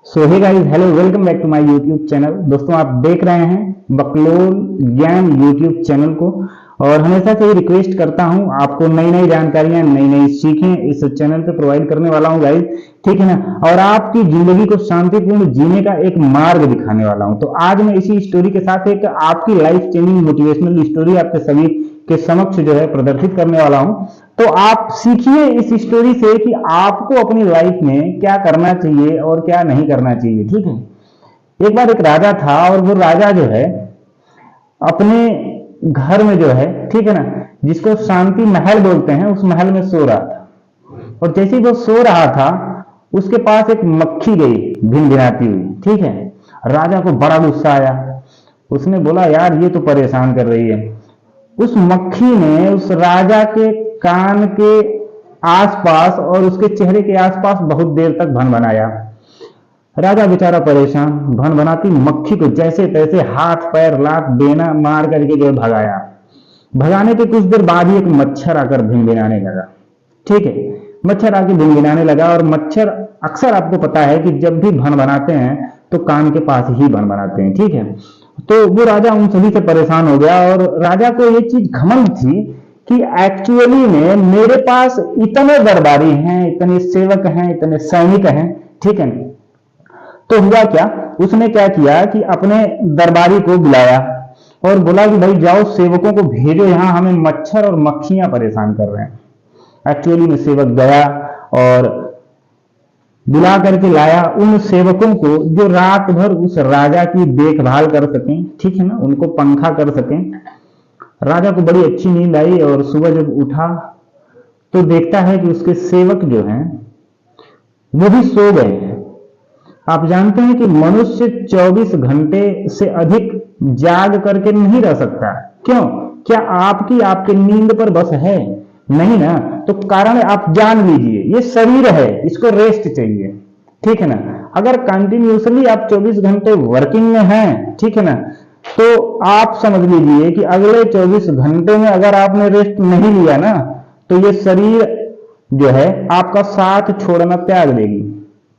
So hey guys, hello, welcome back to my YouTube channel. दोस्तों, आप देख रहे हैं बकलोल ज्ञान यूट्यूब चैनल को। और हमेशा से ही रिक्वेस्ट करता हूं, आपको नई नई जानकारियां, नई नई सीखें इस चैनल पे प्रोवाइड करने वाला हूं गाइस, ठीक है ना। और आपकी जिंदगी को शांतिपूर्ण जीने का एक मार्ग दिखाने वाला हूं। तो आज मैं इसी स्टोरी के साथ एक आपकी लाइफ चेंजिंग मोटिवेशनल स्टोरी आपके सभी के समक्ष जो है प्रदर्शित करने वाला हूं। तो आप सीखिए इस स्टोरी से कि आपको अपनी लाइफ में क्या करना चाहिए और क्या नहीं करना चाहिए, ठीक है। एक बार एक राजा था और वो राजा जो है अपने घर में जो है, ठीक है ना, जिसको शांति महल बोलते हैं, उस महल में सो रहा था। और जैसे ही वो सो रहा था, उसके पास एक मक्खी गई भिनभिनाती हुई, ठीक है। राजा को बड़ा गुस्सा आया। उसने बोला, यार ये तो परेशान कर रही है। उस मक्खी ने उस राजा के कान के आसपास और उसके चेहरे के आसपास बहुत देर तक भन बनाया। राजा बेचारा परेशान, भन बनाती मक्खी को जैसे तैसे हाथ पैर लात बेना मार करके जो भगाया। भगाने के कुछ देर बाद ही एक मच्छर आकर भिनभिनाने लगा, ठीक है। मच्छर आके भिनभिनाने लगा। और मच्छर अक्सर आपको पता है कि जब भी भन बनाते हैं तो कान के पास ही भन बनाते हैं, ठीक है। तो वो राजा उन सभी से परेशान हो गया और राजा को ये चीज घमंड थी कि एक्चुअली में मेरे पास इतने दरबारी हैं, इतने सेवक हैं, इतने सैनिक हैं, ठीक है। तो हुआ क्या, उसने क्या किया कि अपने दरबारी को बुलाया और बोला कि भाई जाओ, सेवकों को भेजो, यहां हमें मच्छर और मक्खियां परेशान कर रहे हैं। एक्चुअली में सेवक गया और बुला करके लाया उन सेवकों को जो रात भर उस राजा की देखभाल कर सकें, ठीक है ना, उनको पंखा कर सकें। राजा को बड़ी अच्छी नींद आई और सुबह जब उठा तो देखता है कि उसके सेवक जो हैं वो भी सो गए हैं। आप जानते हैं कि मनुष्य 24 घंटे से अधिक जाग करके नहीं रह सकता। क्यों? क्या आपकी नींद पर बस है? नहीं ना। तो कारण आप जान लीजिए, ये शरीर है, इसको रेस्ट चाहिए, ठीक है ना। अगर कंटिन्यूसली आप 24 घंटे वर्किंग में हैं, ठीक है ना, तो आप समझ लीजिए कि अगले 24 घंटे में अगर आपने रेस्ट नहीं लिया ना, तो ये शरीर जो है आपका साथ छोड़ना त्याग देगी,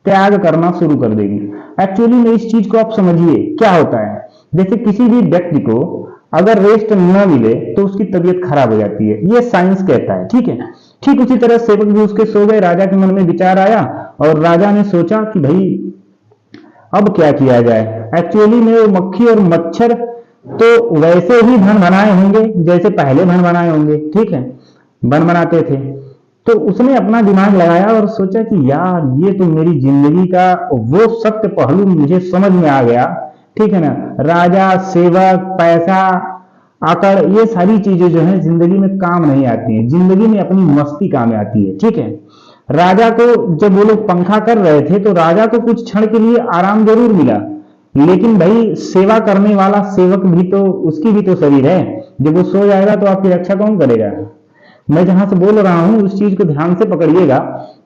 त्याग करना शुरू कर देगी। एक्चुअली में इस चीज को आप समझिए, क्या होता है, जैसे किसी भी व्यक्ति को अगर रेस्ट न मिले तो उसकी तबीयत खराब हो जाती है, ये साइंस कहता है, ठीक है। ठीक उसी तरह सेवक भी उसके सो गए। राजा के मन में विचार आया और राजा ने सोचा कि भाई अब क्या किया जाए। एक्चुअली में वो मक्खी और मच्छर तो वैसे ही भन बनाए होंगे जैसे पहले भन बनाए होंगे, ठीक है, भन बनाते थे। तो उसने अपना दिमाग लगाया और सोचा कि यार ये तो मेरी जिंदगी का वो सत्य पहलू मुझे समझ में आ गया, ठीक है ना। राजा, सेवक, पैसा, आकर, ये सारी चीजें जो है जिंदगी में काम नहीं आती हैं। जिंदगी में अपनी मस्ती काम आती है, ठीक है। राजा को जब वो लोग पंखा कर रहे थे तो राजा को कुछ क्षण के लिए आराम जरूर मिला, लेकिन भाई सेवा करने वाला सेवक भी तो, उसकी भी तो शरीर है। जब वो सो जाएगा तो आपकी रक्षा कौन करेगा? मैं जहां से बोल रहा हूं उस चीज को ध्यान से पकड़िएगा।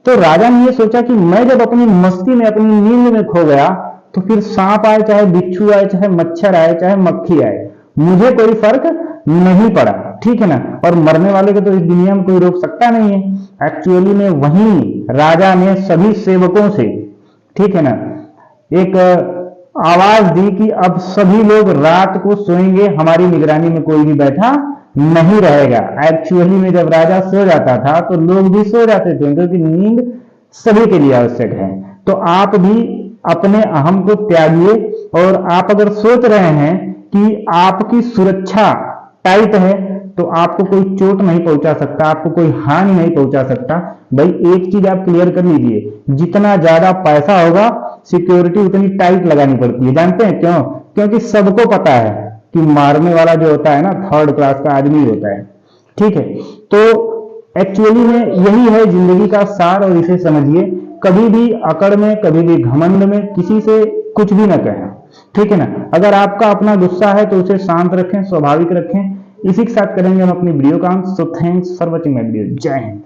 तो राजा ने ये सोचा कि मैं जब अपनी मस्ती में, अपनी नींद में खो गया, तो फिर सांप आए, चाहे बिच्छू आए, चाहे मच्छर आए, चाहे मक्खी आए, मुझे कोई फर्क नहीं पड़ा, ठीक है ना। और मरने वाले को तो इस दुनिया में कोई रोक सकता नहीं है। एक्चुअली में वहीं राजा ने सभी सेवकों से, ठीक है ना, एक आवाज दी कि अब सभी लोग रात को सोएंगे, हमारी निगरानी में कोई भी बैठा नहीं रहेगा। एक्चुअली में जब राजा सो जाता था तो लोग भी सो जाते थे, क्योंकि नींद सभी के लिए आवश्यक है। तो आप भी अपने अहम को त्यागिए। और आप अगर सोच रहे हैं कि आपकी सुरक्षा टाइट है तो आपको कोई चोट नहीं पहुंचा सकता, आपको कोई हानि नहीं पहुंचा सकता। भाई एक चीज आप क्लियर कर लीजिए, जितना ज्यादा पैसा होगा सिक्योरिटी उतनी टाइट लगानी पड़ती है। जानते हैं क्यों? क्योंकि सबको पता है कि मारने वाला जो होता है ना, थर्ड क्लास का आदमी होता है, ठीक है। तो एक्चुअली में यही है जिंदगी का सार, और इसे समझिए। कभी भी अकड़ में, कभी भी घमंड में किसी से कुछ भी ना कहें, ठीक है ना। अगर आपका अपना गुस्सा है तो उसे शांत रखें, स्वाभाविक रखें। इसी के साथ करेंगे हम अपनी वीडियो का अंत। So thanks for watching my video. जय हिंद।